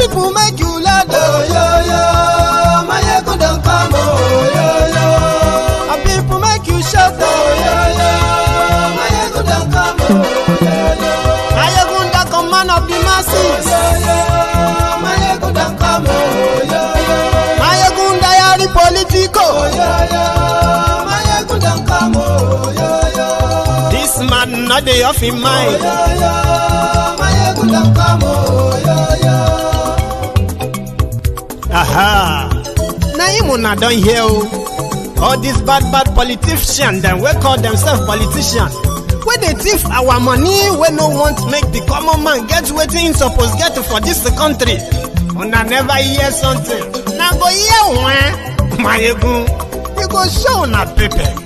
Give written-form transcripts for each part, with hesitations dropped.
people make you laugh. Oh yo yo, Mayegun don't come. Oh yo yo, and people make you shout. Oh yo yo, Mayegun don't come. Oh yo yo, Mayegun the command of the masses. Oh yo yo, Mayegun don't come. Oh yo yo, Mayegun diary politico. Oh yo yo, Mayegun don't come. Oh yo yo, this man not dey off in mind. Oh yo yo, Mayegun don't come. Oh yo yo. Aha! Now you una don hear all these bad politicians them we call themselves politicians. When they thief our money, we no want make the common man get wetin him suppose get for this country. Una never hear something. Now go hear one, Mayegun. You go show una paper.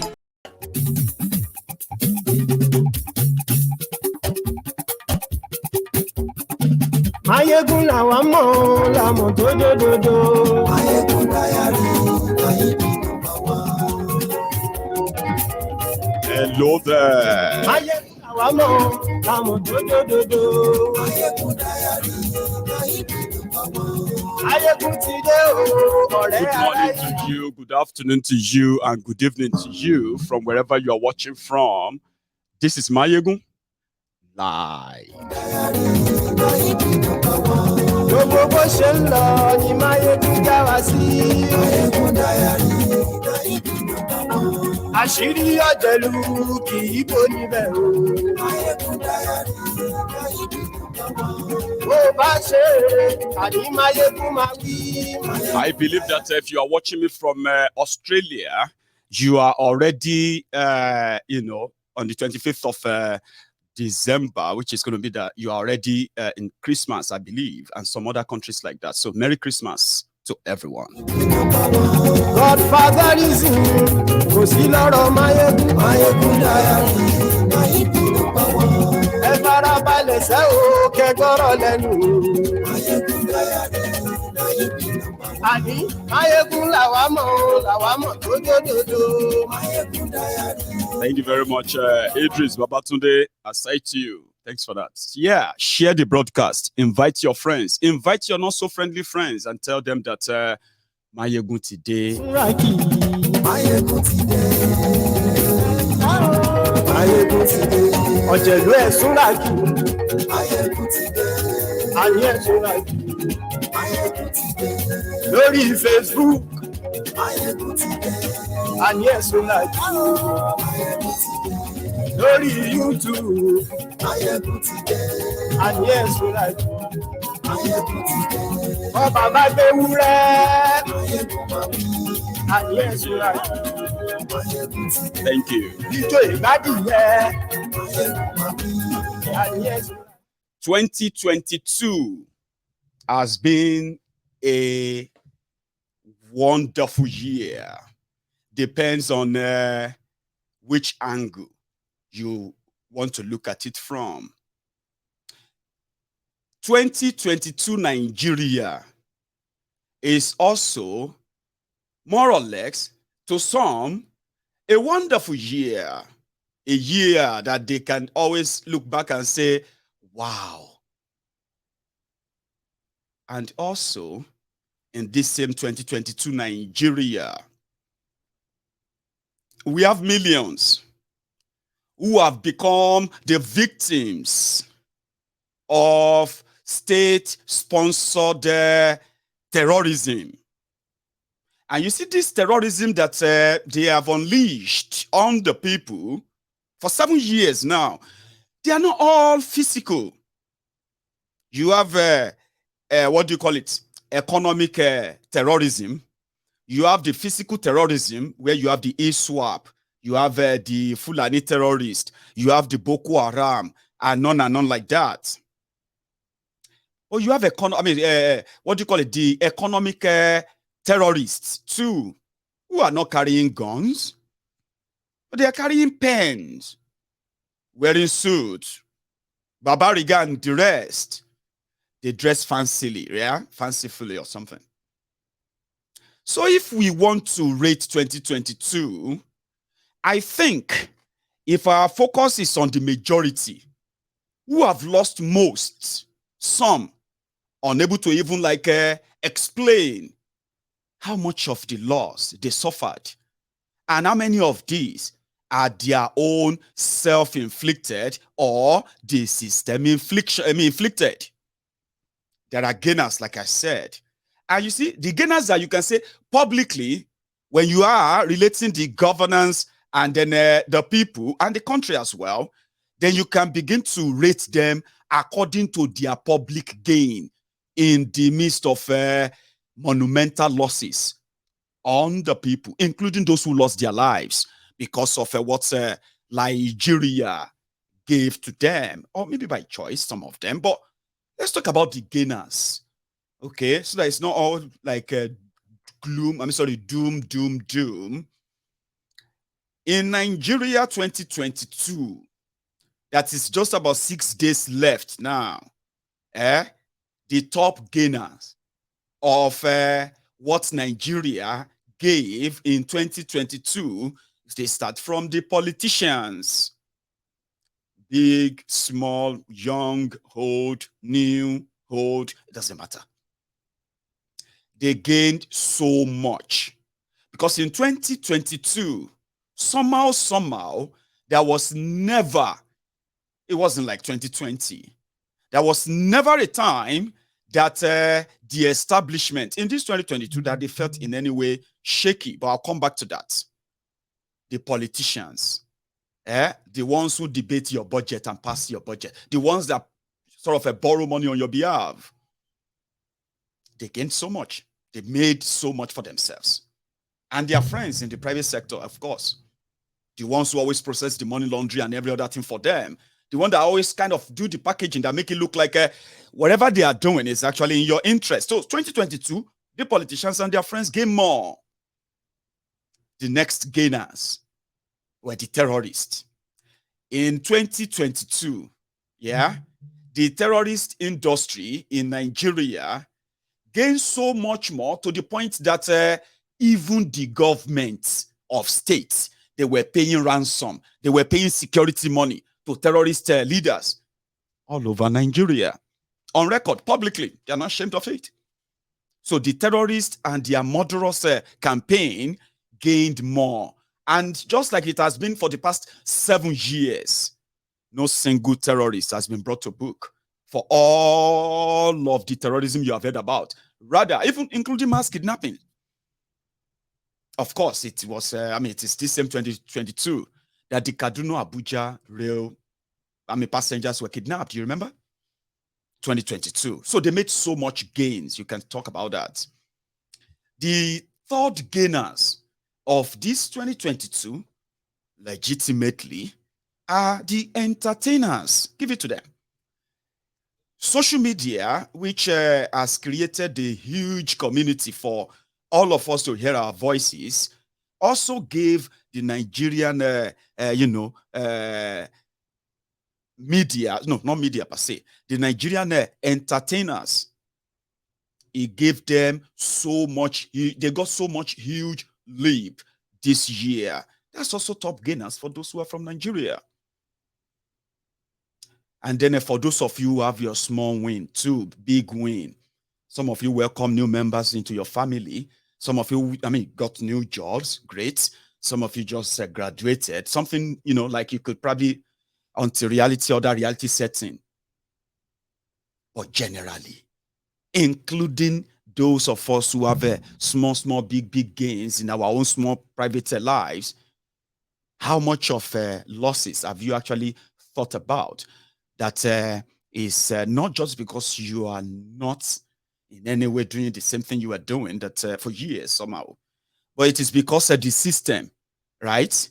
Mayegun làwa mọ̀ làmọ̀ tó dòdòdò. Mayegun diary, Mayegun number one. Hello there. Mayegun làwa mọ̀ làmọ̀ tó dòdòdò. Mayegun diary, Mayegun number one. Mayegun ti dé o, ọ̀rẹ́ Good morning to you, good afternoon to you, and good evening to you from wherever you are watching from. This is Mayegun Live. Gbogbo bó ṣe ń lọ ni Mayegun já wa sí. Mayegun diary, Mayegun number one. Àṣírí ọ̀jẹ̀lú kì í bò níbẹ̀ o. Mayegun diary, Mayegun number one. Bó bá ṣe àní Mayegun máa wí. I believe that if you are watching me from Australia, you are already, on the 25th of December, which is going to be that you are already in Christmas, I believe, and some other countries like that. So Merry Christmas to everyone. Godfather is in, kò sí lọ́rọ̀ Mayegun, Mayegun diary, Mayegun number one. Ẹ farabalẹ̀ sẹ́ o, kẹ́gbọ́rọ̀ lẹ́nu. Mayegun diary, Mayegun number one. Àní Mayegun làwa mọ̀ tó dòdòdò. Mayegun diary. Thank you very much, Idris Babatunde. I say to you, thanks for that. Yeah, share the broadcast. Invite your friends. Invite your not so friendly friends and tell them that Mayegun today. Mayegun today. Mayegun today. Ọ̀jẹ̀lú ẹ̀ súnràkì. Mayegun today. Àní ẹ̀ súnràkì. Mayegun today. Lórí Facebook. Mayegun today. Àní ẹ̀ súnràkì. Mayegun today. Lórí YouTube. Mayegun today. Àní ẹ̀ súnràkì. Mayegun today. Ọba bá gbé wúrẹ́. Mayegun máa wí. Àní ẹ̀ súnràkì. Mayegun today. Thank you. Ijó ìgbádìyẹ. Mayegun máa wí. Àní ẹ̀ súnràkì. 2022 has been a wonderful year. Depends on which angle you want to look at it from. 2022 Nigeria is also more or less to some a wonderful year. A year that they can always look back and say, wow. And also, in this same 2022 Nigeria, we have millions who have become the victims of state-sponsored terrorism. And you see this terrorism that they have unleashed on the people for 7 years now. They are not all physical. You have, what do you call it? Economic terrorism. You have the physical terrorism, where you have the ISWAP. You have the Fulani terrorist. You have the Boko Haram, and none like that. Or you have, what do you call it? The economic terrorists, too, who are not carrying guns, but they are carrying pens, wearing suits, Babariga and the rest. They dress fancily, yeah? Fancifully or something. So if we want to rate 2022, I think if our focus is on the majority, who have lost most, some unable to even like explain how much of the loss they suffered and how many of these are their own self-inflicted or the system inflicted. There are gainers, like I said. And you see, the gainers that you can say publicly, when you are relating the governance and then the people and the country as well, then you can begin to rate them according to their public gain in the midst of monumental losses on the people, including those who lost their lives because of what Nigeria gave to them, or maybe by choice, some of them. But let's talk about the gainers, okay? So that it's not all like gloom. I'm sorry, doom, doom, doom. In Nigeria 2022, that is just about 6 days left now. The top gainers of what Nigeria gave in 2022, they start from the politicians. Big, small, young, old, new, old, it doesn't matter. They gained so much. Because in 2022, somehow, there was never, it wasn't like 2020. There was never a time that the establishment in this 2022 that they felt in any way shaky. But I'll come back to that. The politicians, the ones who debate your budget and pass your budget, the ones that sort of borrow money on your behalf, they gained so much. They made so much for themselves. And their friends in the private sector, of course, the ones who always process the money laundry and every other thing for them, the one that always kind of do the packaging that make it look like whatever they are doing is actually in your interest. So 2022, the politicians and their friends gain more. The next gainers were the terrorists. In 2022, the terrorist industry in Nigeria gained so much more to the point that even the government of states, they were paying ransom. They were paying security money to terrorist leaders all over Nigeria. On record, publicly, they're not ashamed of it. So the terrorists and their murderous campaign gained more. And just like it has been for the past 7 years, no single terrorist has been brought to book for all of the terrorism you have heard about. Rather, even including mass kidnapping. Of course, it was, it is this same 2022 that the Kaduna-Abuja rail, passengers were kidnapped. You remember? 2022. So they made so much gains. You can talk about that. The third gainers of this 2022, legitimately, are the entertainers. Give it to them. Social media, which has created a huge community for all of us to hear our voices, also gave the Nigerian, media, no, not media per se, the Nigerian entertainers, it gave them so much, they got so much huge leap this year. That's also top gainers for those who are from Nigeria. And then for those of you who have your small win too, big win, some of you welcome new members into your family. Some of you, got new jobs, great. Some of you just graduated, something, like you could probably until reality or that reality setting. But generally, including those of us who have small, big gains in our own small private lives, how much of losses have you actually thought about? That is not just because you are not in any way doing the same thing you are doing that for years somehow, but it is because the system, right,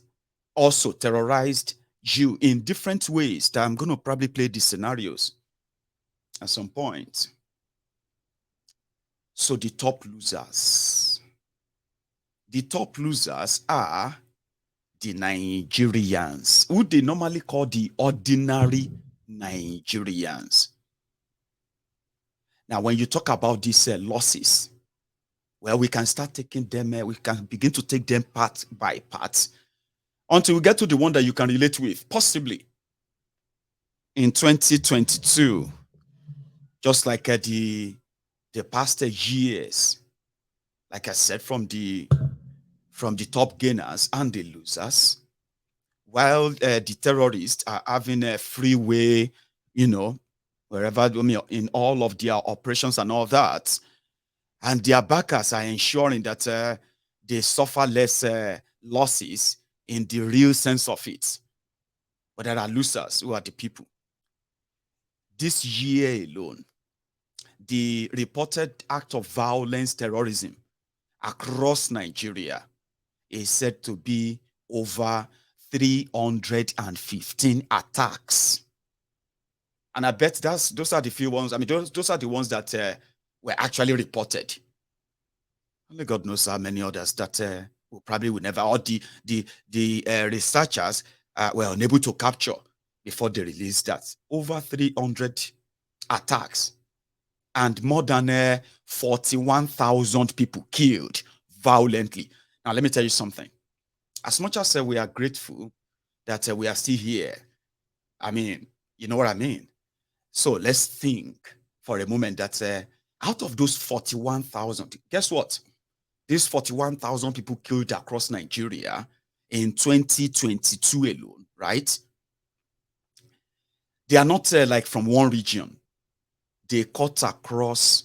also terrorized you in different ways that I'm going to probably play these scenarios at some point. So the top losers are the Nigerians, who they normally call the ordinary Nigerians. Now, when you talk about these losses, well, we can start taking them, we can begin to take them part by part until we get to the one that you can relate with, possibly in 2022. just like the past years, like I said, from the top gainers and the losers, while the terrorists are having a free way, you know, wherever, I mean, in all of their operations and all that, and their backers are ensuring that they suffer less losses in the real sense of it. But there are losers who are the people. This year alone, the reported act of violence, terrorism across Nigeria is said to be over 315 attacks. And I bet those are the few ones. I mean, those are the ones that were actually reported. Only God knows how many others that will probably would never, or the researchers were unable to capture before they released that. Over 300 attacks and more than 41,000 people killed violently. Now, let me tell you something. As much as we are grateful that we are still here, I mean, you know what I mean? So let's think for a moment that out of those 41,000, guess what? These 41,000 people killed across Nigeria in 2022 alone, right? They are not like from one region. They cut across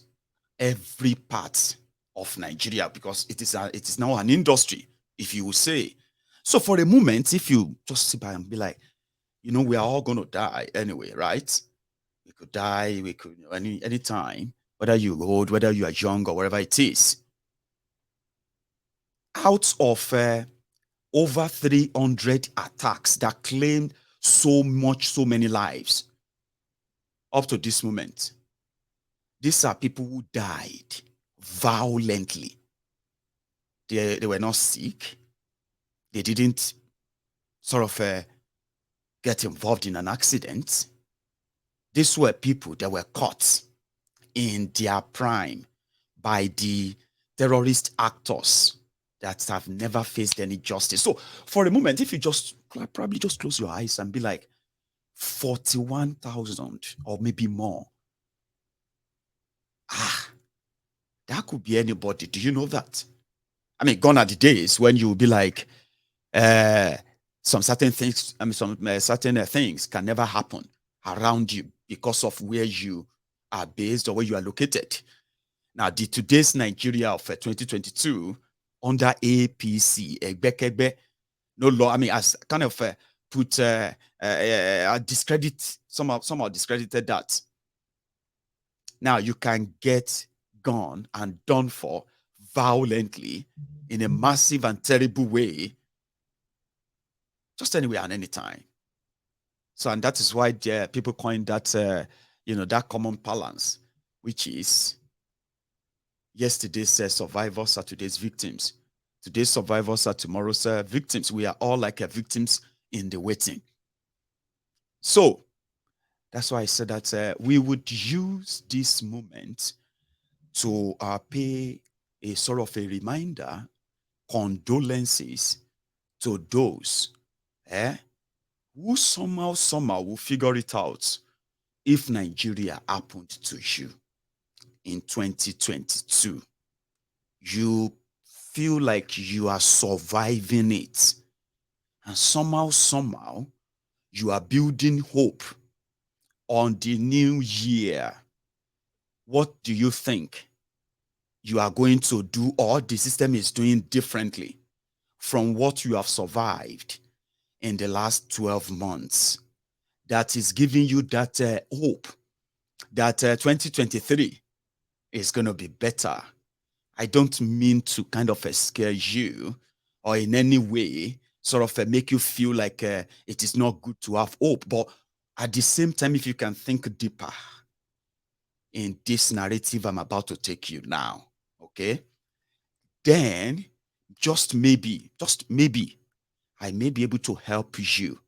every part of Nigeria because it is now an industry, if you will say. So for a moment, if you just sit by and be like, we are all going to die anyway, right? We could die, we could any time, whether you're old, whether you are young, or whatever it is. Out of over 300 attacks that claimed so many lives up to this moment, these are people who died violently. They were not sick. They didn't sort of get involved in an accident. These were people that were caught in their prime by the terrorist actors that have never faced any justice. So for a moment, if you just probably just close your eyes and be like 41,000 or maybe more. That could be anybody. Do you know that? I mean, gone are the days when you will be like, some certain things, some certain things can never happen around you because of where you are based or where you are located. Now, today's Nigeria of 2022 under APC, Egbekegbe, no law. I mean, as kind of put discredit somehow discredited that. Now you can get gone and done for violently in a massive and terrible way, just anywhere and anytime. So, and that is why people coined that, that common balance, which is yesterday's survivors are today's victims. Today's survivors are tomorrow's victims. We are all like victims in the waiting. So, that's why I said that we would use this moment to pay a sort of a reminder, condolences to those who somehow will figure it out if Nigeria happened to you in 2022. You feel like you are surviving it. And somehow, you are building hope on the new year. What do you think you are going to do, or the system is doing differently from what you have survived in the last 12 months that is giving you that hope that 2023 is going to be better? I don't mean to kind of scare you or in any way sort of make you feel like it is not good to have hope. But at the same time, if you can think deeper in this narrative I'm about to take you now, okay, then just maybe, I may be able to help you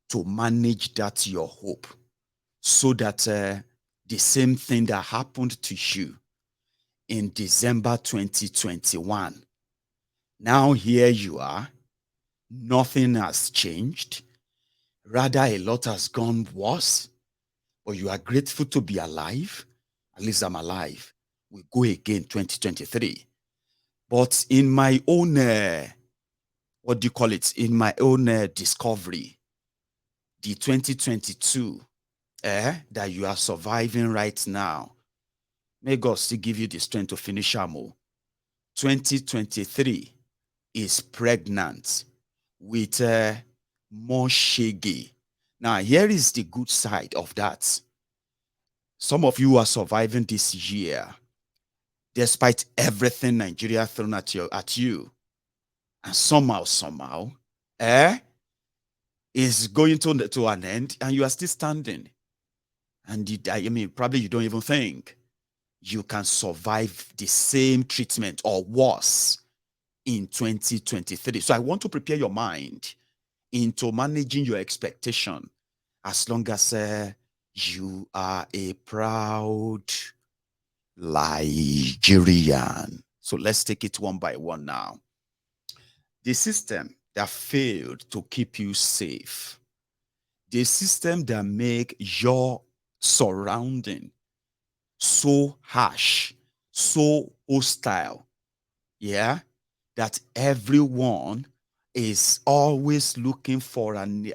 to manage that your hope so that the same thing that happened to you in December 2021, now here you are, nothing has changed. Rather, a lot has gone worse, but you are grateful to be alive. At least I'm alive. We go again 2023. But in my own, what do you call it? In my own discovery, the 2022 that you are surviving right now, may God still give you the strength to finish Amo. 2023 is pregnant with more Shege. Now, here is the good side of that. Some of you are surviving this year, despite everything Nigeria thrown at you. And somehow, is going to an end, and you are still standing. And I mean, probably you don't even think you can survive the same treatment or worse in 2023. So I want to prepare your mind into managing your expectation as long as you are a proud Nigerian. So let's take it one by one now. The system that failed to keep you safe, the system that make your surrounding so harsh, so hostile, yeah, that everyone is always looking for an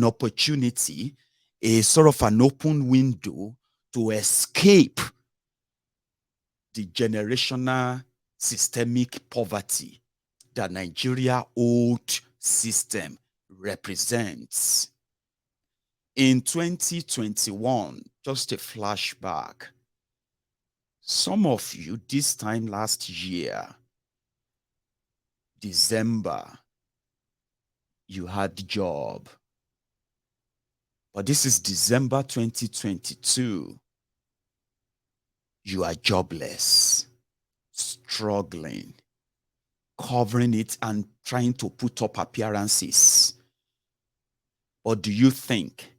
opportunity, a sort of an open window to escape the generational systemic poverty that Nigeria old system represents. In 2021, just a flashback, some of you this time last year, December, you had job. But this is December 2022. You are jobless, struggling, covering it and trying to put up appearances. Or do you think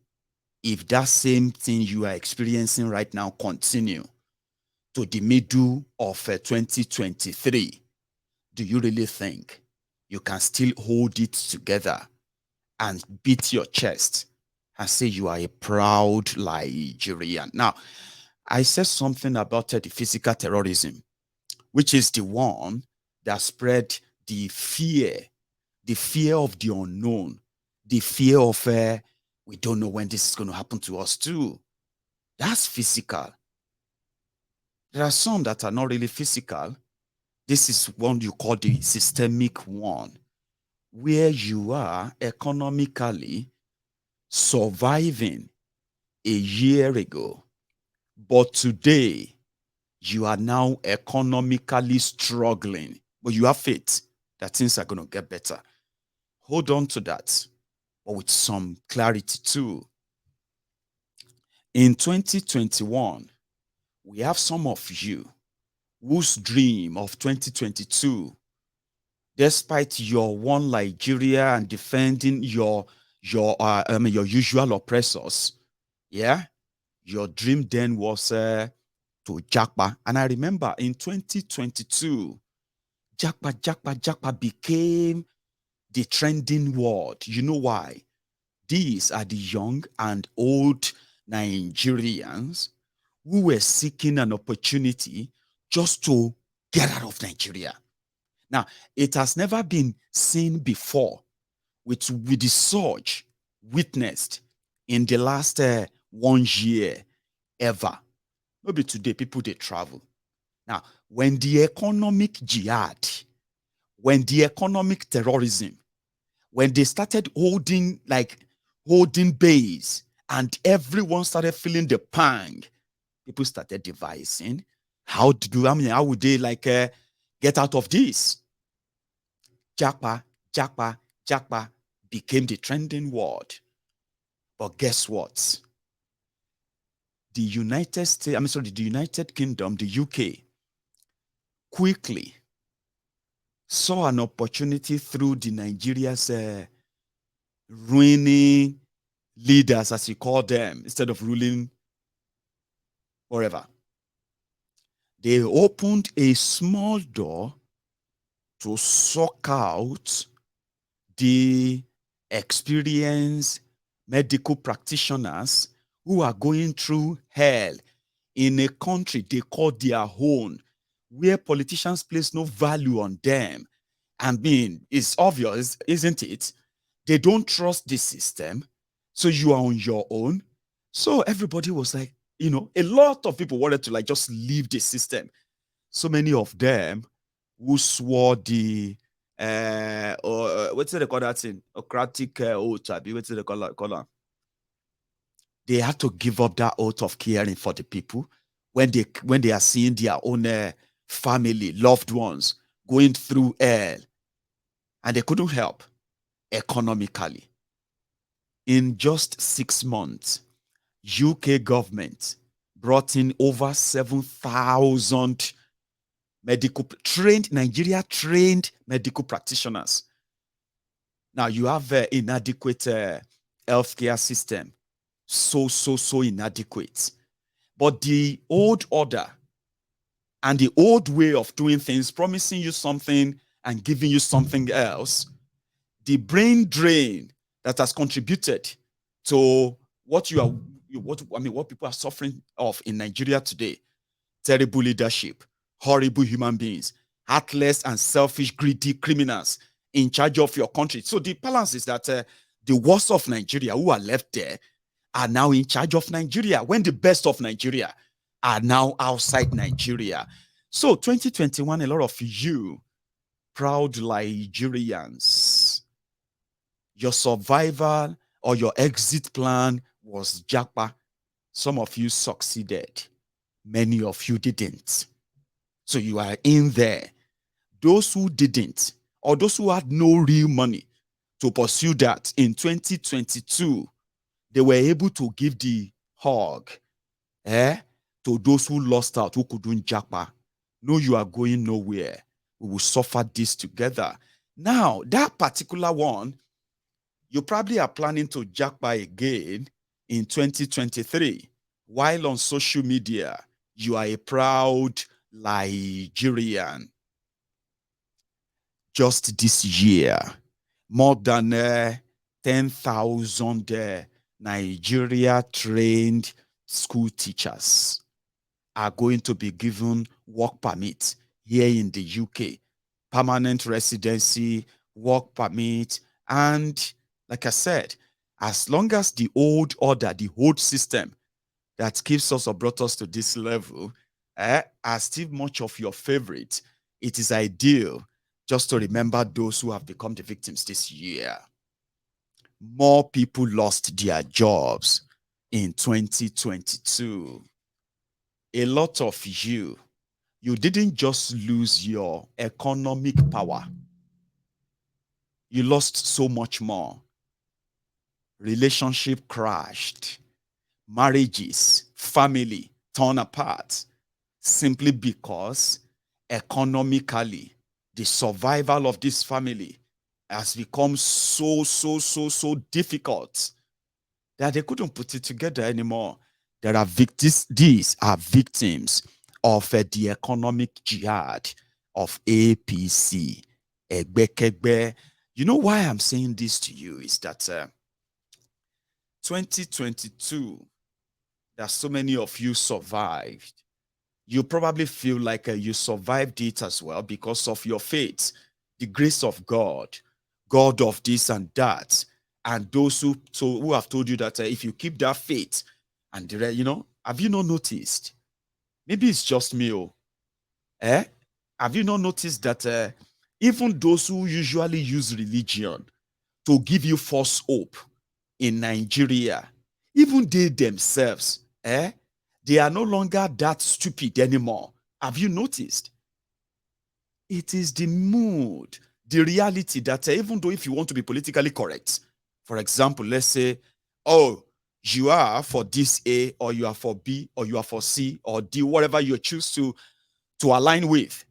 if that same thing you are experiencing right now continue to the middle of 2023, do you really think you can still hold it together and beat your chest and say you are a proud Nigerian? Now, I said something about the physical terrorism, which is the one that spread the fear of the unknown, the fear of we don't know when this is going to happen to us too. That's physical. There are some that are not really physical. This is one you call the systemic one, where you are economically surviving a year ago, but today you are now economically struggling, but you have faith that things are going to get better. Hold on to that, but with some clarity too. In 2021, we have some of you whose dream of 2022, despite your one Nigeria and defending your usual oppressors, yeah, your dream then was to Jakpa. And I remember in 2022, Jakpa became the trending word. You know why? These are the young and old Nigerians who were seeking an opportunity just to get out of Nigeria. Now, it has never been seen before with the surge witnessed in the last 1 year ever. Maybe today people they travel. Now, when the economic jihad, when the economic terrorism, when they started holding base and everyone started feeling the pang, people started devising how would they get out of this? Japa, Japa, Japa became the trending word. But guess what? The United Kingdom, the UK, quickly saw an opportunity through the Nigeria's ruining leaders, as you call them, instead of ruling forever. They opened a small door to suck out the experienced medical practitioners who are going through hell in a country they call their own, where politicians place no value on them. And being, it's obvious, isn't it? They don't trust the system. So you are on your own. So everybody was like, a lot of people wanted to like just leave the system. So many of them who swore the what's it they call that thing? Ocratic oath, what's it they call that? They had to give up that oath of caring for the people when they are seeing their own family, loved ones going through hell, and they couldn't help economically. In just 6 months, UK government brought in over 7,000 Nigeria trained medical practitioners. Now you have inadequate healthcare system, so inadequate. But the old order and the old way of doing things, promising you something and giving you something else, the brain drain that has contributed to what people are suffering of in Nigeria today: terrible leadership, horrible human beings, heartless and selfish, greedy criminals in charge of your country. So the balance is that the worst of Nigeria who are left there are now in charge of Nigeria, when the best of Nigeria are now outside Nigeria. So 2021, a lot of you proud Nigerians, your survival or your exit plan was japa. Some of you succeeded. Many of you didn't. So you are in there. Those who didn't, or those who had no real money to pursue that in 2022, they were able to give the hug to those who lost out, who couldn't japa. No, you are going nowhere. We will suffer this together. Now, that particular one, you probably are planning to japa again in 2023, while on social media, you are a proud Nigerian. Just this year, more than 10,000 Nigeria-trained school teachers are going to be given work permit here in the UK, permanent residency, work permit, and like I said, as long as the old order, the old system that keeps us or brought us to this level are still much of your favorite, it is ideal just to remember those who have become the victims this year. More people lost their jobs in 2022. A lot of you didn't just lose your economic power. You lost so much more. Relationship crashed. Marriages, family torn apart simply because economically the survival of this family has become so difficult that they couldn't put it together anymore. There are victims. These are victims of the economic jihad of APC. Egbekegbe. You know why I'm saying this to you is that 2022, that so many of you survived. You probably feel like you survived it as well because of your faith, the grace of God, God of this and that, and those who have told you that if you keep that faith, and have you not noticed? Maybe it's just me. Have you not noticed that even those who usually use religion to give you false hope in Nigeria, even they themselves, they are no longer that stupid anymore. Have you noticed? It is the mood, the reality that even though if you want to be politically correct, for example, let's say, oh, you are for this A, or you are for B, or you are for C, or D, whatever you choose to align with.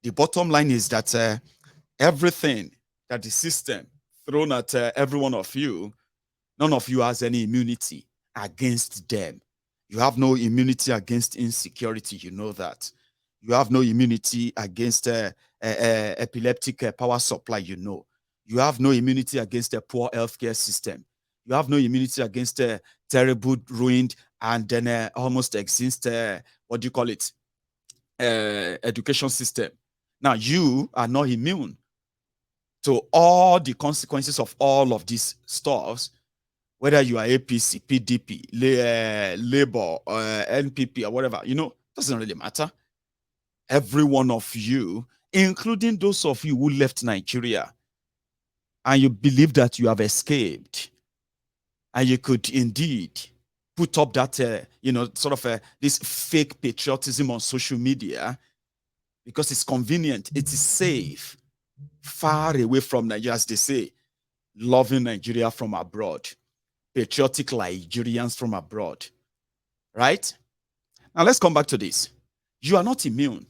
The bottom line is that everything that the system thrown at every one of you, none of you has any immunity against them. You have no immunity against insecurity, you know that. You have no immunity against epileptic power supply, you know. You have no immunity against a poor healthcare system. You have no immunity against terrible, ruined, and then almost exist, what do you call it, education system. Now, you are not immune to all the consequences of all of these stuffs, whether you are APC, PDP, Labour, NPP, or whatever. Doesn't really matter. Every one of you, including those of you who left Nigeria, and you believe that you have escaped, and you could indeed put up that, sort of this fake patriotism on social media because it's convenient, it is safe, far away from Nigeria, as they say, loving Nigeria from abroad, patriotic Nigerians from abroad, right? Now let's come back to this. You are not immune.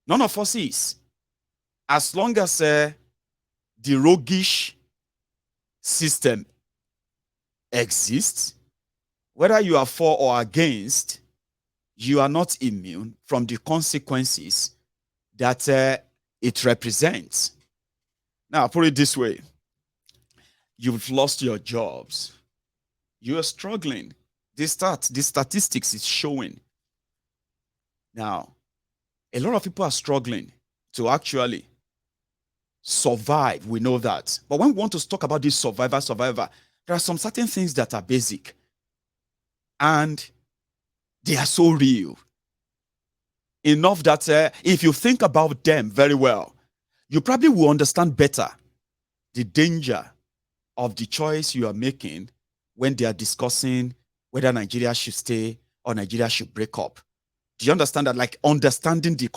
None of us is. As long as the roguish system exists, whether you are for or against, you are not immune from the consequences that it represents. Now, I'll put it this way. You've lost your jobs. You are struggling. The statistics is showing. Now, a lot of people are struggling to actually survive. We know that. But when we want to talk about this survivor, there are some certain things that are basic. And they are so real. Enough that if you think about them very well, you probably will understand better the danger of the choice you are making when they are discussing whether Nigeria should stay or Nigeria should break up. Do you understand that? Like understanding the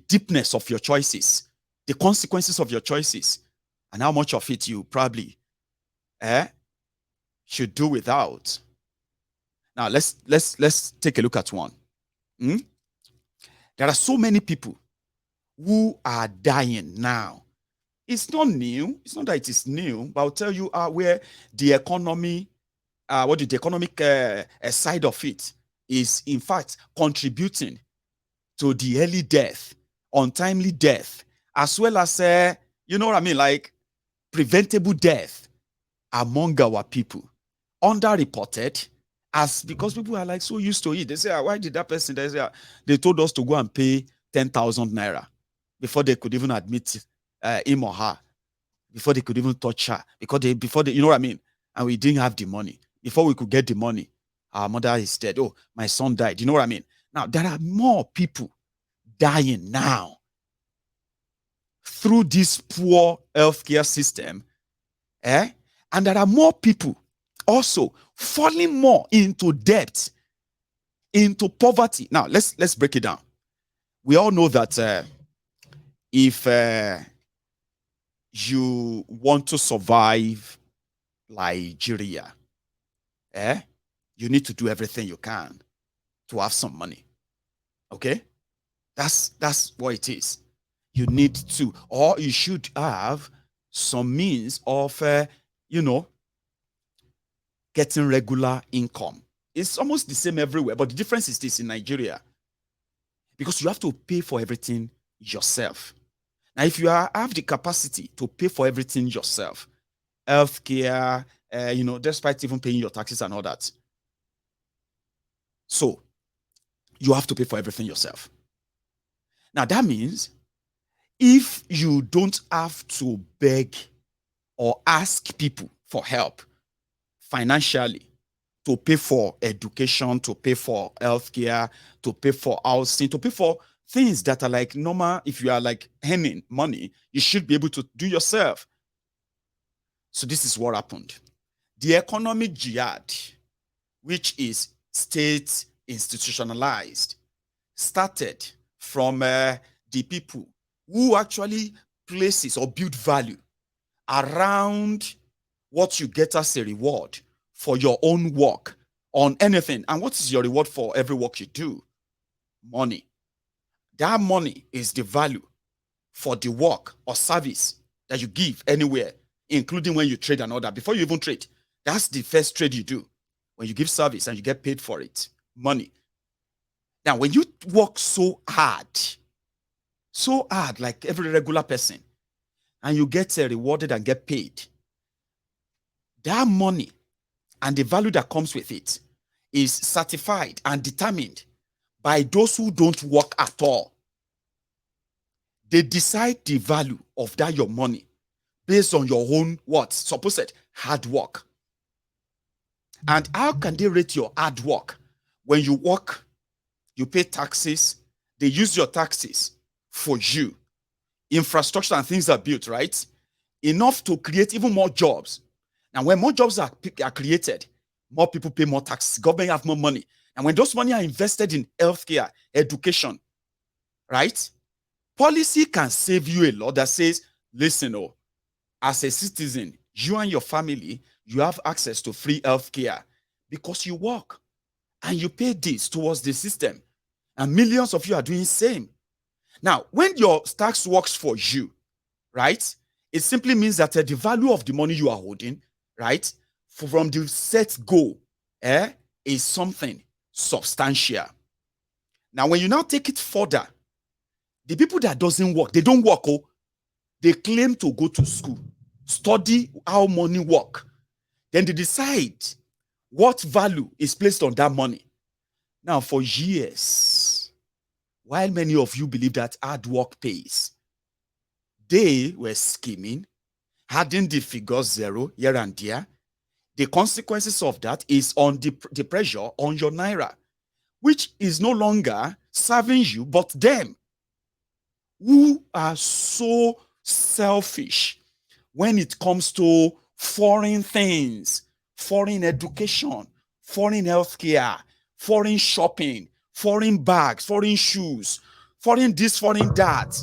deepness of your choices, the consequences of your choices, and how much of it you probably should do without. Now let's take a look at one. There are so many people who are dying now. It's not new. It's not that it is new, but I'll tell you where the economy, the economic side of it is, in fact, contributing to the early death, untimely death, as well as, you know what I mean, like preventable death among our people. Underreported, because people are like so used to it. They say, why did that person? They told us to go and pay 10,000 naira before they could even admit him or her, before they could even touch her, before they, you know what I mean? And we didn't have the money. Before we could get the money, our mother is dead. Oh, my son died. You know what I mean? Now, there are more people dying now through this poor healthcare system. And there are more people also falling more into debt, into poverty. Now, let's break it down. We all know that if you want to survive Nigeria, you need to do everything you can to have some money. Okay? That's what it is. You need to, or you should have some means of, getting regular income. It's almost the same everywhere, but the difference is this in Nigeria, because you have to pay for everything yourself. Now, if you have the capacity to pay for everything yourself, healthcare, despite even paying your taxes and all that, so you have to pay for everything yourself. Now, that means if you don't have to beg or ask people for help financially to pay for education, to pay for healthcare, to pay for housing, to pay for things that are like normal, if you are like earning money, you should be able to do yourself. So this is what happened. The economic jihad, which is state institutionalized, started from the people who actually places or build value around what you get as a reward for your own work on anything. And what is your reward for every work you do? Money. That money is the value for the work or service that you give anywhere, including when you trade and all that. Before you even trade, that's the first trade you do. When you give service and you get paid for it, money. Now, when you work so hard, like every regular person, and you get rewarded and get paid, that money and the value that comes with it is certified and determined by those who don't work at all. They decide the value of that your money based on your own what? Supposed hard work. And how can they rate your hard work? When you work, you pay taxes, they use your taxes for you. Infrastructure and things are built, right? Enough to create even more jobs. And when more jobs are created, more people pay more taxes. Government have more money. And when those money are invested in healthcare, education, right? Policy can save you a lot that says, listen, oh, as a citizen, you and your family, you have access to free healthcare because you work and you pay this towards the system. And millions of you are doing the same. Now, when your tax works for you, right, it simply means that the value of the money you are holding, right, from the set goal, is something substantial. Now, when you now take it further, the people that doesn't work, they don't work, oh, they claim to go to school, study how money work. Then they decide what value is placed on that money. Now, for years, while many of you believe that hard work pays, they were scheming, adding the figure zero here and there. The consequences of that is on the pressure on your naira, which is no longer serving you, but them, who are so selfish when it comes to foreign things, foreign education, foreign healthcare, foreign shopping, foreign bags, foreign shoes, foreign this, foreign that.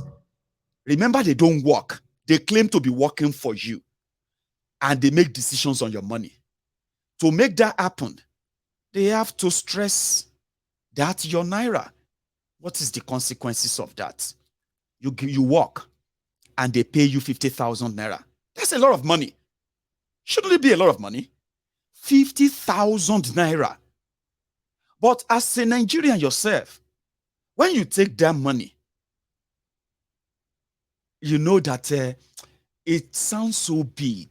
Remember, they don't work. They claim to be working for you. And they make decisions on your money. To make that happen, they have to stress that your naira. What is the consequences of that? You work and they pay you 50,000 naira. That's a lot of money. Shouldn't it be a lot of money? 50,000 naira. But as a Nigerian yourself, when you take that money, you know that it sounds so big,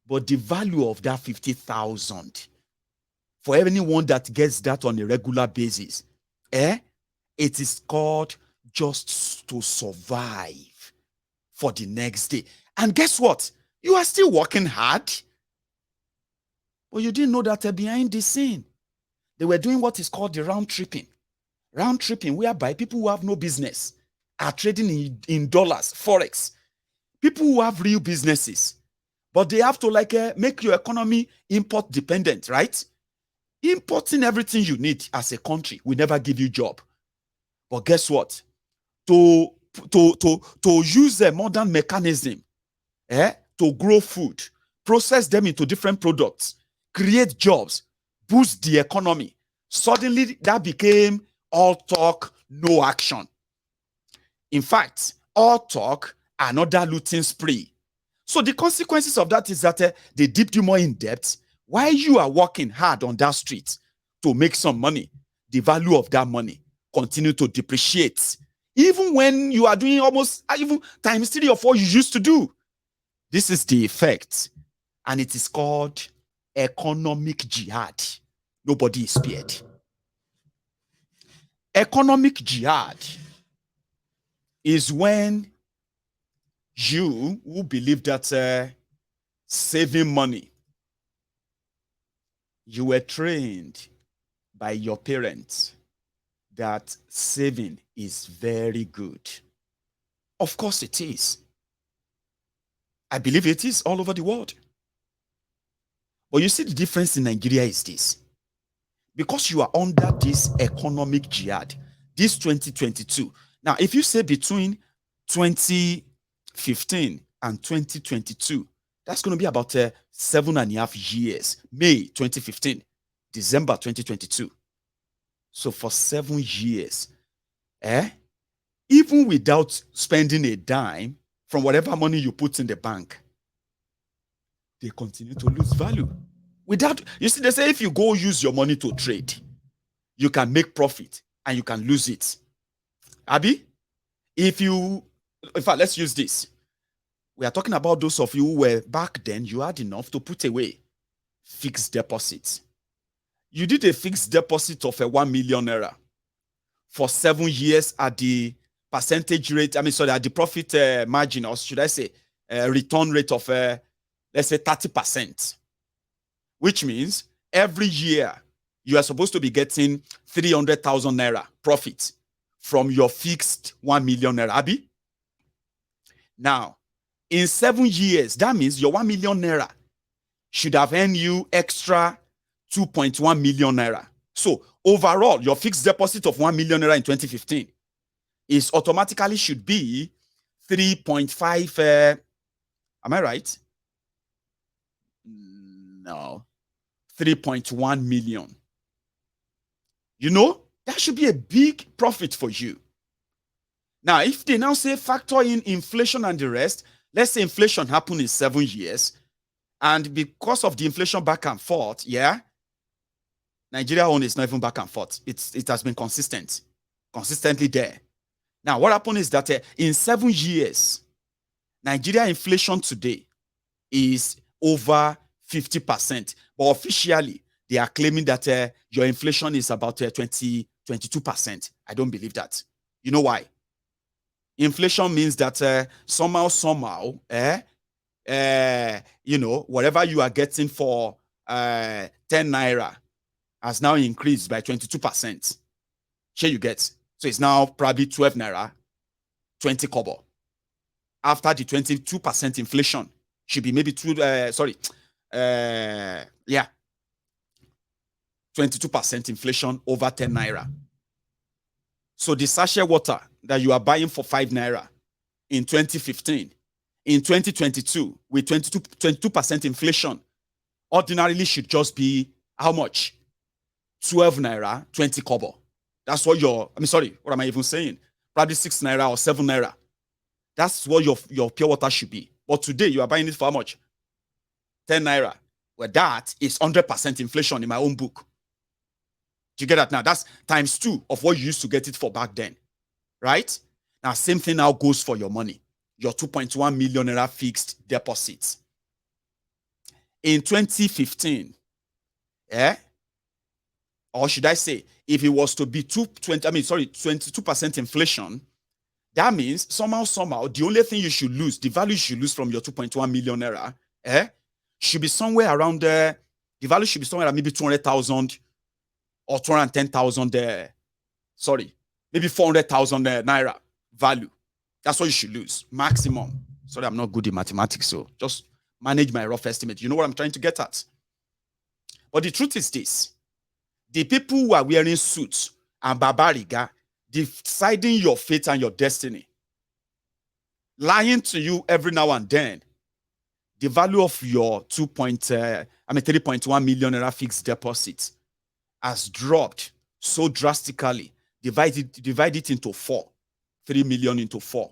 but the value of that 50,000 for anyone that gets that on a regular basis, it is called just to survive for the next day. And guess what? You are still working hard, but you didn't know that behind the scene, they were doing what is called the round tripping. Round tripping, whereby people who have no business are trading in dollars, forex. People who have real businesses, but they have to make your economy import dependent, right? Importing everything you need as a country will never give you job. But guess what? To use a modern mechanism, to grow food, process them into different products, create jobs, boost the economy. Suddenly, that became all talk, no action. In fact, all talk, another looting spree. So the consequences of that is that they dip you more in debt while you are working hard on that street to make some money. The value of that money continue to depreciate, even when you are doing almost even times 3 or 4 you used to do. This is the effect, and it is called economic jihad. Nobody is spared. Economic jihad is when you who believe that saving money, you were trained by your parents that saving is very good. Of course it is. I believe it is all over the world. But you see, the difference in Nigeria is this. Because you are under this economic jihad, this 2022. Now, if you say between 2015 and 2022, that's going to be about 7.5 years. May 2015, December 2022. So for 7 years, even without spending a dime from whatever money you put in the bank, they continue to lose value. You see, they say if you go use your money to trade, you can make profit and you can lose it. Abi, in fact, let's use this. We are talking about those of you who were back then, you had enough to put away. fixed deposit. You did a fixed deposit of a 1 million naira for 7 years at the percentage rate, at the profit margin, or should I say, return rate of, let's say, 30%, which means every year you are supposed to be getting 300,000 naira profit from your fixed 1 million naira, Abi. Now, in 7 years, that means your 1 million naira should have earned you extra 2.1 million naira. So overall, your fixed deposit of 1 million naira in 2015 is automatically should be 3.5. Am I right? No, 3.1 million. You know, that should be a big profit for you. Now, if they now say factor in inflation and the rest, let's say inflation happened in 7 years, and because of the inflation back and forth, Nigeria own is not even back and forth. It has been consistently there. Now, what happened is that in 7 years, Nigeria inflation today is over 50%. But officially, they are claiming that your inflation is about 22%. I don't believe that. You know why? Inflation means that somehow, whatever you are getting for 10 naira has now increased by 22%. Here you get. So it's now probably 12 naira, 20 kobo. After the 22% inflation, should be maybe 22% inflation over 10 naira. So the sachet water that you are buying for 5 naira in 2015, in 2022, with 22% inflation, ordinarily should just be how much? 12 naira, 20 kobo. That's what what am I even saying? Probably 6 naira or 7 naira. That's what your pure water should be. But today, you are buying it for how much? 10 naira. Well, that is 100% inflation in my own book. Do you get that now? That's times 2 of what you used to get it for back then. Right? Now, same thing now goes for your money. Your 2.1 million naira fixed deposits. In 2015, or should I say, if it was to be 22% inflation, that means somehow, the only thing you should lose, the value you should lose from your 2.1 million naira, should be somewhere around there. The value should be somewhere around maybe 200,000 or 210,000. Maybe 400,000 naira value. That's what you should lose, maximum. Sorry, I'm not good in mathematics, so just manage my rough estimate. You know what I'm trying to get at. But the truth is this: the people who are wearing suits and babariga, deciding your fate and your destiny, lying to you every now and then, the value of your 3.1 million naira fixed deposit has dropped so drastically. Divide it into 4. 3 million into 4.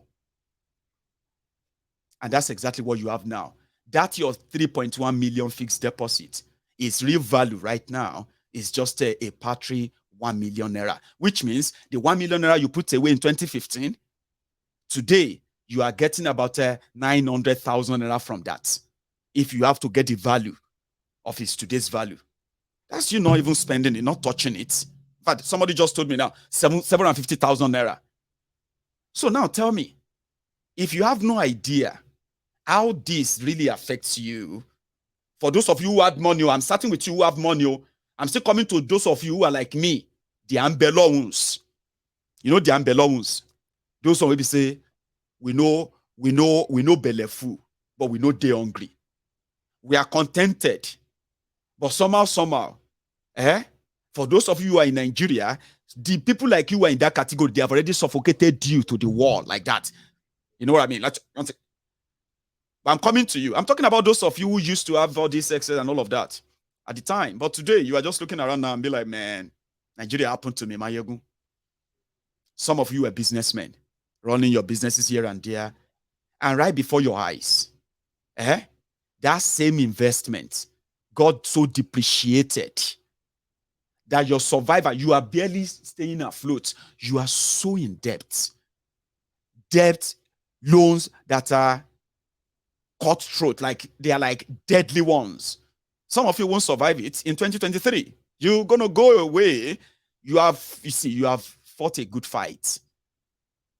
And that's exactly what you have now. That your 3.1 million fixed deposit is real value right now is just a paltry 1 million naira, which means the 1 million naira you put away in 2015, today you are getting about 900,000 naira from that. If you have to get the value of its today's value, that's you not even spending it, not touching it. In fact, somebody just told me now 750,000 naira. So now tell me, if you have no idea how this really affects you, for those of you who have money, I'm starting with you who have money, I'm still coming to those of you who are like me, the ambelons. You know the ambelons. Those who maybe say, we know belly full, but we know they hungry. We are contented, but somehow, for those of you who are in Nigeria, the people like you who are in that category, they have already suffocated you to the wall like that. You know what I mean? But I'm coming to you. I'm talking about those of you who used to have all this excess and all of that at the time. But today, you are just looking around now and be like, man, Nigeria happened to me, Mayegun. Some of you are businessmen, running your businesses here and there. And right before your eyes, that same investment got so depreciated that your survivor, you are barely staying afloat. You are so in debt. Debt, loans that are cutthroat, like they are like deadly ones. Some of you won't survive it in 2023. You're going to go away. You have fought a good fight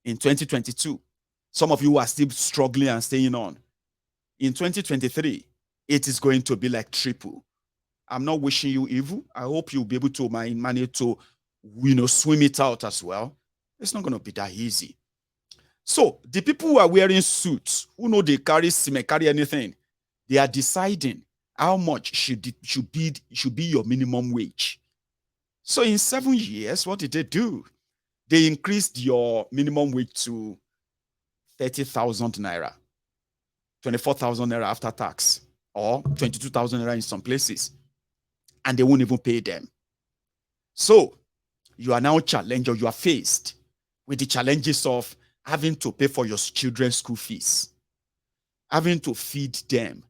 in 2022. Some of you are still struggling and staying on. In 2023, it is going to be like triple. I'm not wishing you evil. I hope you'll be able to manage to, swim it out as well. It's not going to be that easy. So the people who are wearing suits, who know they carry anything, they are deciding how much should be your minimum wage. So in 7 years, what did they do? They increased your minimum wage to 30,000 naira, 24,000 naira after tax, or 22,000 naira in some places, and they won't even pay them. So you are now challenged, or you are faced with the challenges of having to pay for your children's school fees, having to feed them,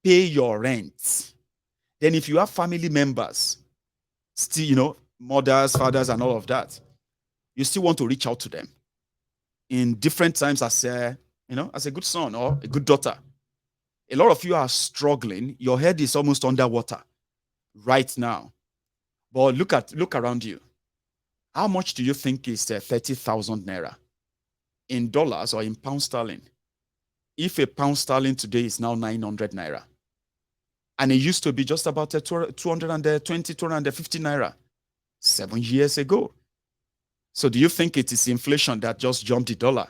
pay your rent. Then if you have family members, still, mothers, fathers, and all of that, you still want to reach out to them in different times as a good son or a good daughter. A lot of you are struggling. Your head is almost underwater right now. But look around you. How much do you think is 30,000 naira in dollars or in pound sterling? If a pound sterling today is now 900 naira, and it used to be just about 220, 250 naira 7 years ago. So do you think it is inflation that just jumped the dollar?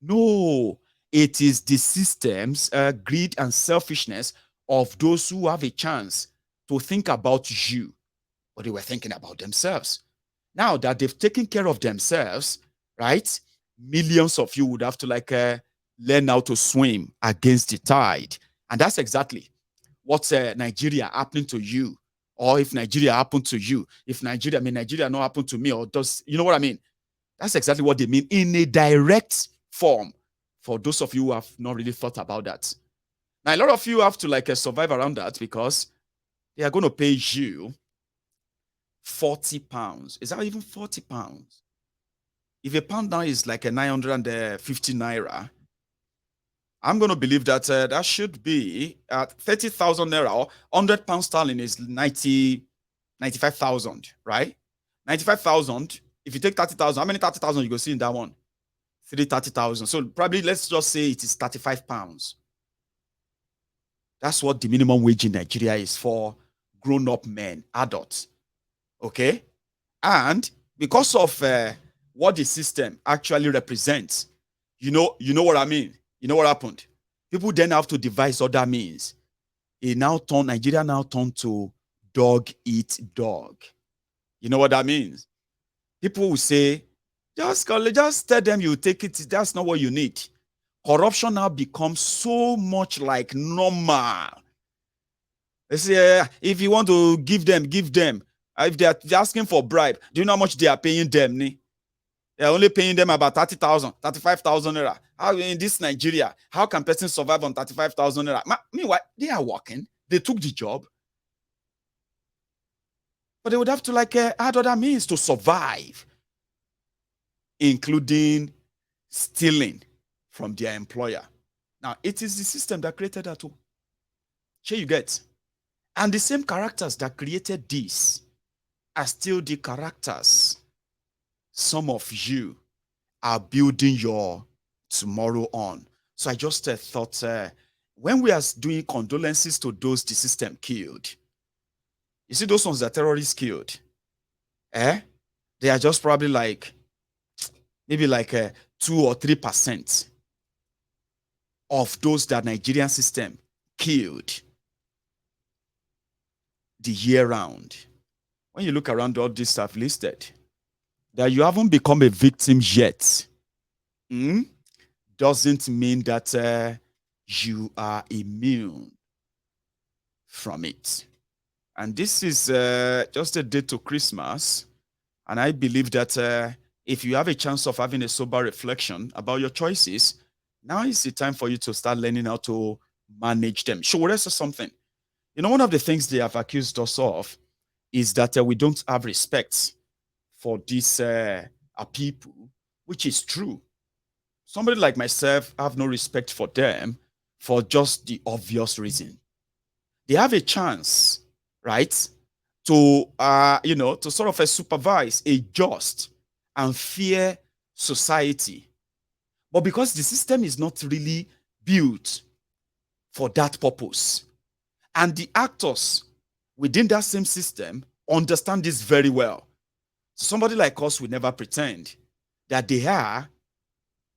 No, it is the system's greed and selfishness of those who have a chance to think about you, but they were thinking about themselves. Now that they've taken care of themselves, right? Millions of you would have to learn how to swim against the tide. And that's exactly what's Nigeria happening to you. Or if Nigeria happened to you, Nigeria not happened to me, or does, you know what I mean? That's exactly what they mean in a direct form for those of you who have not really thought about that. Now, a lot of you have to survive around that because they are going to pay you 40 pounds. Is that even 40 pounds? If a pound now is like a 950 naira, I'm going to believe that that should be at 30,000 naira, or 100 pounds sterling is 95,000, right? 95,000. If you take 30,000, how many 30,000 you go see in that one? 30,000. So probably let's just say it is 35 pounds. That's what the minimum wage in Nigeria is for grown-up men, adults. Okay? And because of what the system actually represents, you know what I mean? You know what happened? People then have to devise other means. Nigeria now turned to dog eat dog. You know what that means? People will say, just tell them you take it. That's not what you need. Corruption now becomes so much like normal. They say, if you want to give them, give them. If they're asking for bribe, do you know how much they are paying them? They're only paying them about 30,000, 35,000 naira. How in this Nigeria, how can person survive on 35,000 naira? Meanwhile, they are working. They took the job. But they would have to add other means to survive, including stealing from their employer. Now, it is the system that created that too. Sure, you get. And the same characters that created this are still the characters some of you are building your tomorrow on. So I just thought, when we are doing condolences to those the system killed, you see those ones that terrorists killed, they are just probably maybe 2 or 3% of those that Nigerian system killed the year round. When you look around all this stuff listed, that you haven't become a victim yet, doesn't mean that you are immune from it. And this is just a day to Christmas. And I believe that if you have a chance of having a sober reflection about your choices, now is the time for you to start learning how to manage them. Sure, that's something. One of the things they have accused us of is that we don't have respect for these people, which is true. Somebody like myself, I have no respect for them for just the obvious reason they have a chance, right, to to sort of supervise a just and fair society. But because the system is not really built for that purpose, and the actors within that same system understand this very well. Somebody like us will never pretend that they are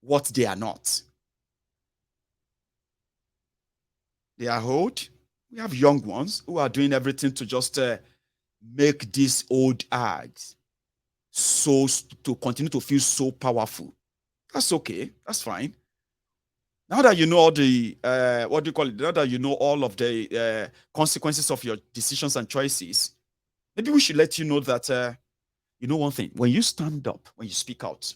what they are not. They are old. We have young ones who are doing everything to just make these old ads so to continue to feel so powerful. That's okay. That's fine. Now that you know all the what do you call it? Now that you know all of the consequences of your decisions and choices, maybe we should let you know that you know one thing. When you stand up, when you speak out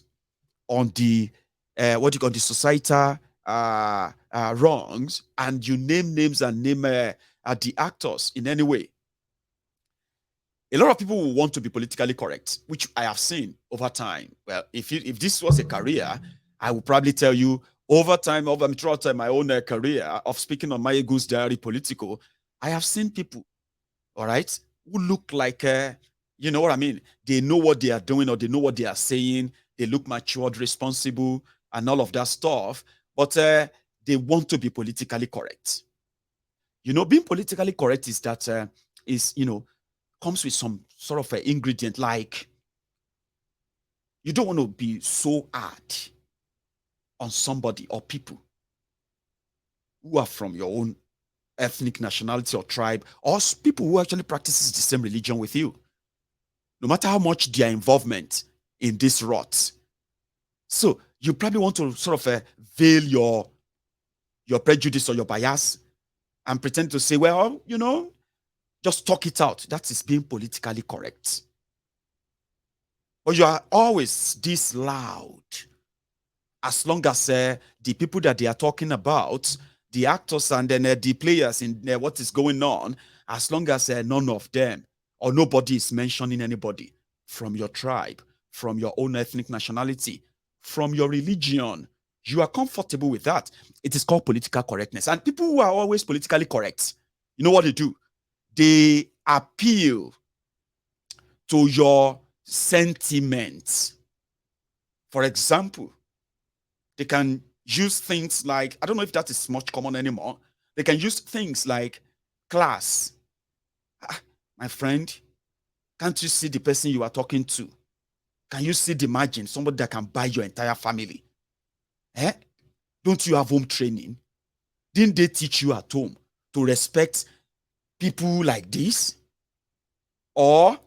on the what do you call the societal wrongs, and you name names and name the actors in any way, a lot of people will want to be politically correct, which I have seen over time. Well, if this was a career, I would probably tell you over time, throughout my own career of speaking on my Goose Diary Political, I have seen people, all right, who look like, you know what I mean? They know what they are doing, or they know what they are saying. They look matured, responsible, and all of that stuff. But they want to be politically correct. Being politically correct is that comes with some sort of ingredient, like you don't want to be so hard on somebody or people who are from your own ethnic nationality or tribe, or people who actually practices the same religion with you, no matter how much their involvement in this rot. So you probably want to sort of veil your prejudice or your bias and pretend to say, well, just talk it out. That is being politically correct. But you are always this loud, as long as the people that they are talking about, the actors and then the players in what is going on, as long as none of them or nobody is mentioning anybody from your tribe, from your own ethnic nationality, from your religion, you are comfortable with that. It is called political correctness. And people who are always politically correct, you know what they do? They appeal to your sentiments. For example, they can use things like, I don't know if that is much common anymore. They can use things like class. My friend, can't you see the person you are talking to? Can you see the margin? Somebody that can buy your entire family. Don't you have home training? Didn't they teach you at home to respect people like this? Or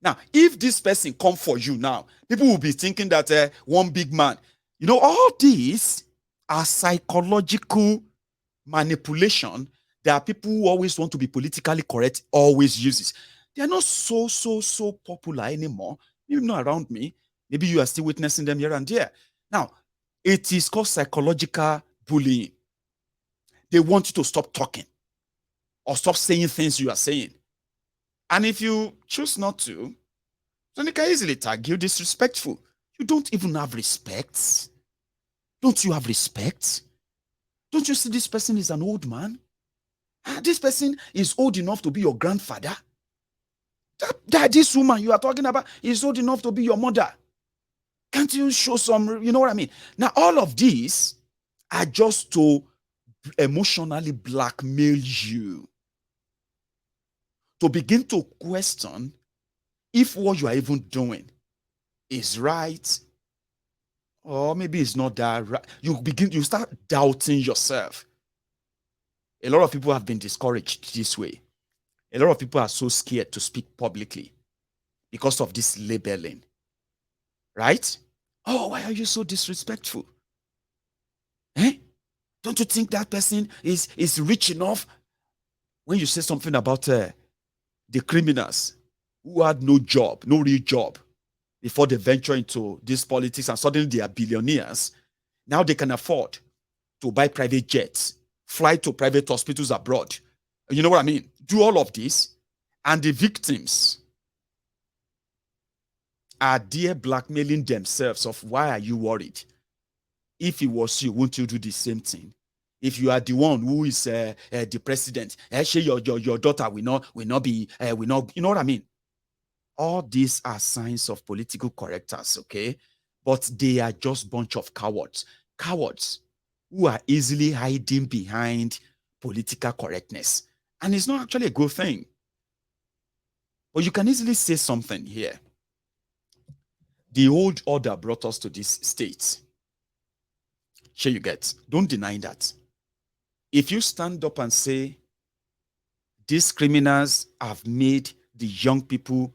now, if this person come for you now, people will be thinking that one big man. All these are psychological manipulation that people who always want to be politically correct always uses. They are not so popular anymore. Maybe not around me. Maybe you are still witnessing them here and there. Now, it is called psychological bullying. They want you to stop talking or stop saying things you are saying. And if you choose not to, then they can easily tag you disrespectful. You don't even have respect. Don't you have respect? Don't you see this person is an old man? This person is old enough to be your grandfather. This woman you are talking about is old enough to be your mother. Can't you show some, you know what I mean? Now, all of these are just to emotionally blackmail you, to begin to question if what you are even doing is right, or maybe it's not that right. You start doubting yourself. A lot of people have been discouraged this way. A lot of people are so scared to speak publicly because of this labeling, right? Oh, why are you so disrespectful? Don't you think that person is rich enough? When you say something about the criminals who had no job, no real job, before they venture into this politics and suddenly they are billionaires, now they can afford to buy private jets, fly to private hospitals abroad. You know what I mean? Do all of this, and the victims are there blackmailing themselves of, why are you worried? If it was you, won't you do the same thing? If you are the one who is the president, actually your daughter will not be will not. You know what I mean? All these are signs of political correctors, okay? But they are just bunch of cowards. Cowards who are easily hiding behind political correctness. And it's not actually a good thing. But you can easily say something here. The old order brought us to this state. Sure, you get. Don't deny that. If you stand up and say, these criminals have made the young people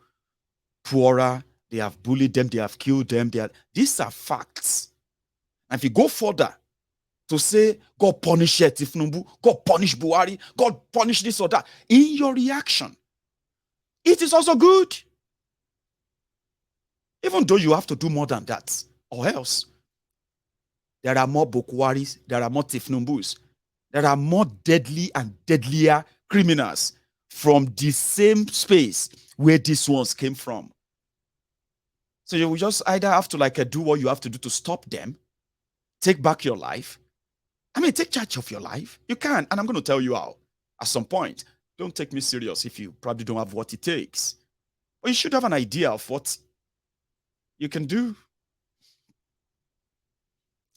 poorer, they have bullied them, they have killed them, these are facts. And if you go further to say, God punish Tifnubu, God punish Buhari, God punish this or that, in your reaction, it is also good. Even though you have to do more than that, or else there are more Bokuwaris, there are more Tifnubus, there are more deadly and deadlier criminals from the same space where these ones came from. So you will just either have to do what you have to do to stop them, take back your life. I mean, take charge of your life. You can, and I'm going to tell you how. At some point, don't take me serious if you probably don't have what it takes. But you should have an idea of what you can do.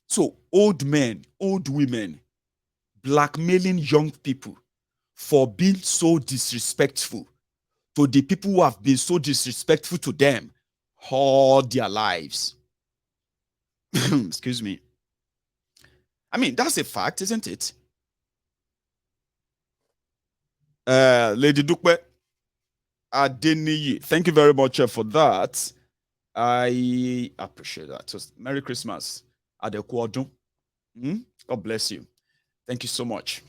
So, old men, old women, blackmailing young people for being so disrespectful to the people who have been so disrespectful to them all their lives. Excuse me. I mean, that's a fact, isn't it? Lady Dukwe Adeniyi, thank you very much for that. I appreciate that. So, Merry Christmas. Adekwodun. God bless you. Thank you so much.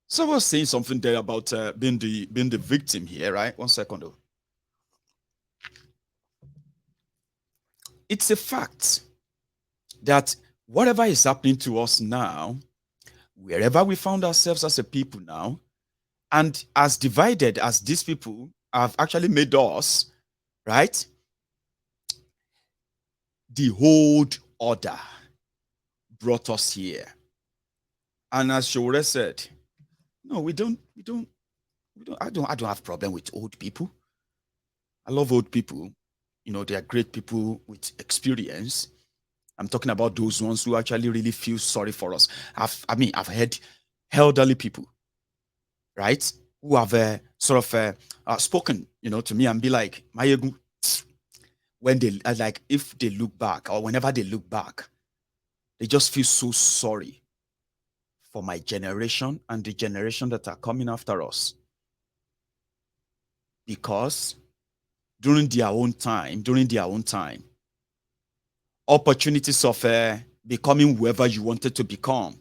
So I was saying something there about being the victim here, right? 1 second though. It's a fact that whatever is happening to us now, wherever we found ourselves as a people now, and as divided as these people have actually made us, right? The old order brought us here. And as Shore said, no, I don't have problem with old people. I love old people. You know, they are great people with experience. I'm talking about those ones who actually really feel sorry for us. I've heard elderly people, right, who have spoken, to me and be like, Mayegu, when they if they look back or whenever they look back, they just feel so sorry for my generation and the generation that are coming after us. Because during their own time, opportunities of becoming whoever you wanted to become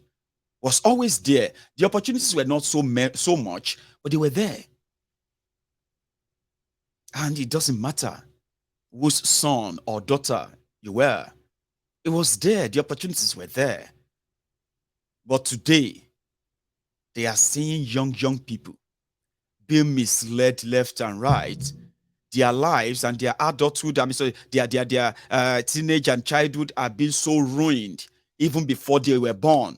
was always there. The opportunities were not so much, but they were there. And it doesn't matter whose son or daughter you were. It was there. The opportunities were there. But today, they are seeing young people being misled left and right. Their lives and their adulthood, their teenage and childhood are being so ruined even before they were born.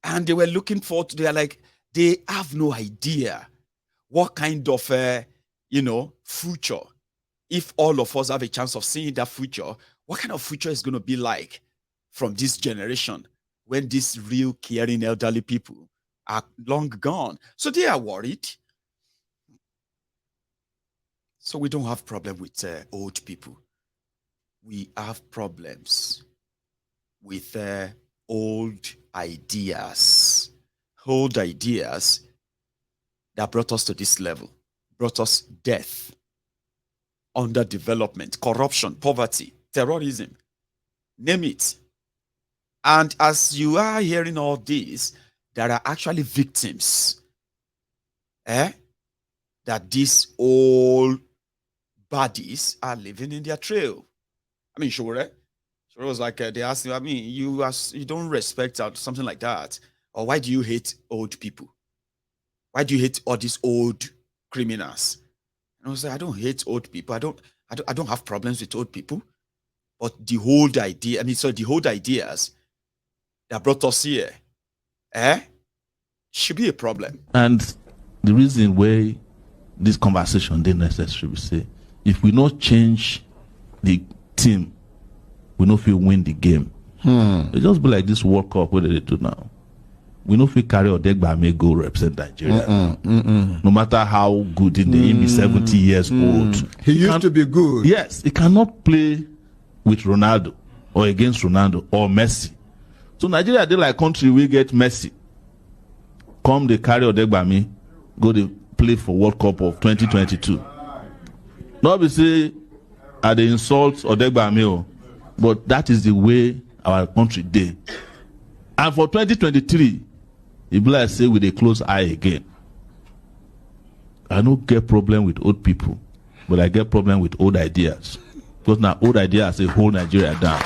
And they were looking forward to, they have no idea what kind of, future, if all of us have a chance of seeing that future, what kind of future is going to be like from this generation when these real caring elderly people are long gone. So they are worried. So we don't have problem with old people. We have problems with old ideas that brought us to this level, brought us death, underdevelopment, corruption, poverty, terrorism, name it. And as you are hearing all this, there are actually victims that these old bodies are living in their trail. I mean, Shore was like, they asked him, I mean, you don't respect something like that. Or why do you hate old people? Why do you hate all these old criminals? And I was like, I don't hate old people. I don't have problems with old people. but the whole idea, the whole ideas that brought us here, should be a problem. And the reason why this conversation is necessary, we say, if we not change the team, we know if we win the game. It just be like this World Cup, what do they do now? We know if we carry Odegba may go represent Nigeria. No matter how good in the be 70 years old. He used to be good. Yes, he cannot play with Ronaldo or against Ronaldo or Messi. So Nigeria, they like country, we get Messi. Come, they carry Odegba me, go to play for World Cup of 2022. Not be say, I they insult Odegba me, but that is the way our country did. And for 2023, if I say with a close eye again, I don't get problem with old people, but I get problem with old ideas. Because now old ideas say hold Nigeria down.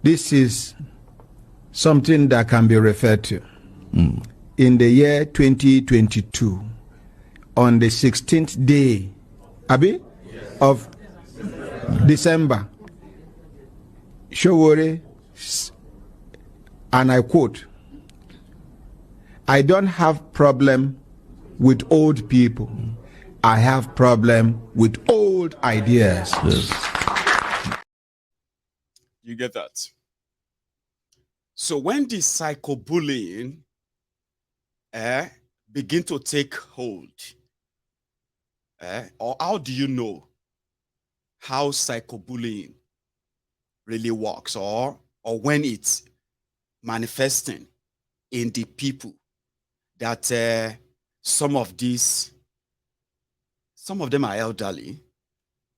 This is something that can be referred to. In the year 2022, on the 16th day, of December, Showore, and I quote, "I don't have problem with old people. I have problem with old ideas." Yes. You get that? So when the psychobullying begin to take hold, or how do you know how psychobullying really works, or when it's manifesting in the people that some of them are elderly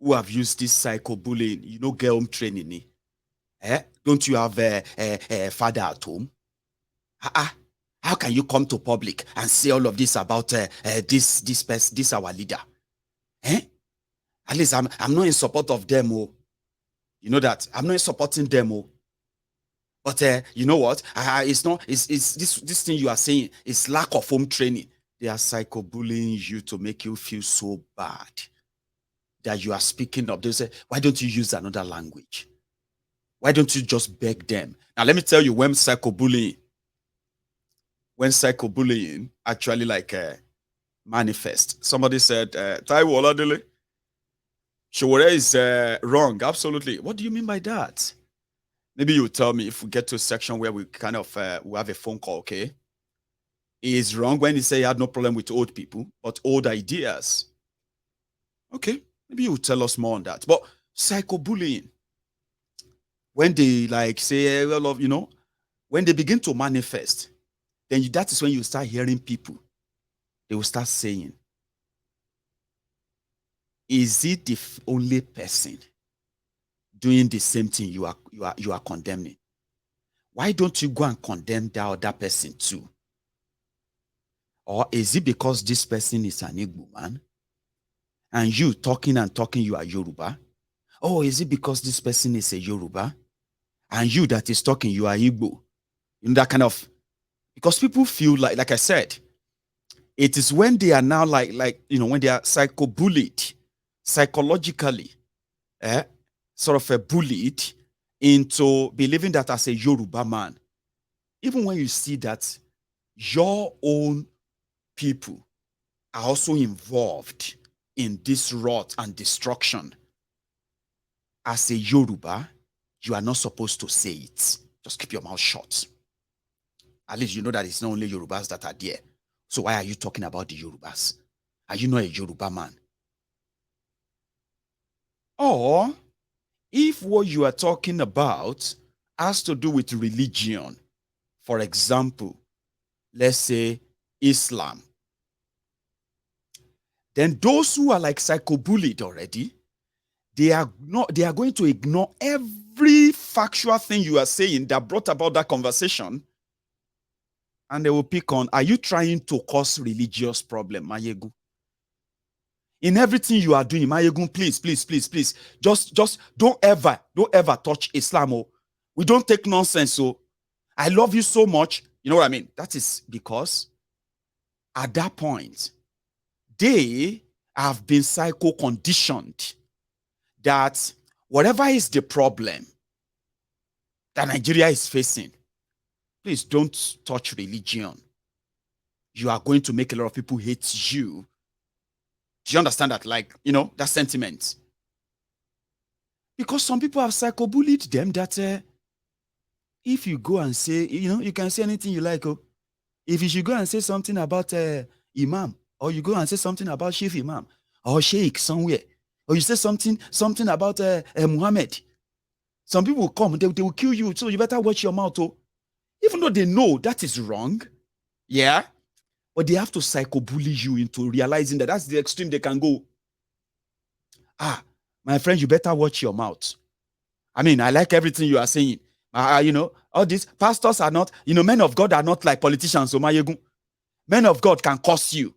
who have used this psychobullying, get home training. Don't you have a father at home? How can you come to public and say all of this about this our leader? At least I'm not in support of them. You know that I'm not supporting them. But you know what? It's this thing you are saying is lack of home training. They are psychobullying you to make you feel so bad that you are speaking up. They say, why don't you use another language? Why don't you just beg them? Now let me tell you when psychobullying actually manifest. Somebody said, Taiwo Oladele, Showore is wrong. Absolutely. What do you mean by that? Maybe you tell me if we get to a section where we kind of we have a phone call, okay? He is wrong when he say he had no problem with old people, but old ideas. Okay, maybe you tell us more on that. But psychobullying, when they say, when they begin to manifest, then that is when you start hearing people. They will start saying, is it the only person doing the same thing you are condemning? Why don't you go and condemn that other person too? Or is it because this person is an Igbo man and you talking, you are Yoruba? Or is it because this person is a Yoruba and you that is talking, you are Igbo? That kind of, because people feel like I said, it is when they are now when they are psychobullied, psychologically, sort of bullied into believing that as a Yoruba man, even when you see that your own people are also involved in this rot and destruction, as a Yoruba, you are not supposed to say it. Just keep your mouth shut. At least you know that it's not only Yorubas that are there. So why are you talking about the Yorubas? Are you not a Yoruba man? Or if what you are talking about has to do with religion, for example, let's say Islam, then those who are psychobullied already, they are going to ignore every factual thing you are saying that brought about that conversation, and they will pick on, are you trying to cause religious problem, Mayegu? In everything you are doing, Mayegu, please, just don't ever touch Islam. We don't take nonsense. So I love you so much. You know what I mean? That is because at that point, they have been psycho-conditioned that whatever is the problem that Nigeria is facing, please don't touch religion. You are going to make a lot of people hate you. Do you understand that? Like, that sentiment. Because some people have psycho-bullied them that if you go and say, you can say anything you like. Oh. If you should go and say something about Imam, or you go and say something about Chief Imam, or Sheikh somewhere, or you say something about Muhammad, some people will come, they will kill you, so you better watch your mouth. Oh. Even though they know that is wrong, yeah, but they have to psycho-bully you into realizing that that's the extreme they can go. My friend, you better watch your mouth. I mean, I like everything you are saying. All these pastors are not, men of God are not like politicians. So men of God can curse you.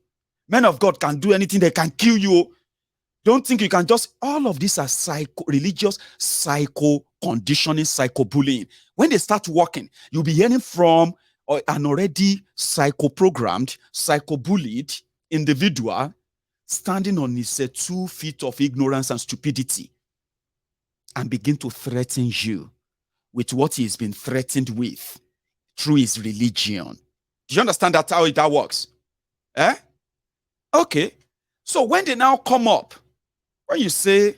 Men of God can do anything. They can kill you. Don't think you can just, all of these are religious psycho-conditioning, psycho-bullying. When they start working, you'll be hearing from an already psycho-programmed, psycho-bullied individual standing on his 2 feet of ignorance and stupidity and begin to threaten you with what he's been threatened with through his religion. Do you understand that how that works? Okay. So when they now come up, when you say,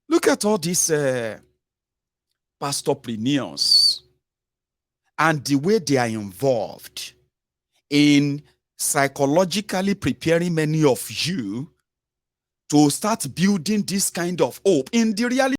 look at all these pastorpreneurs and the way they are involved in psychologically preparing many of you to start building this kind of hope in the reality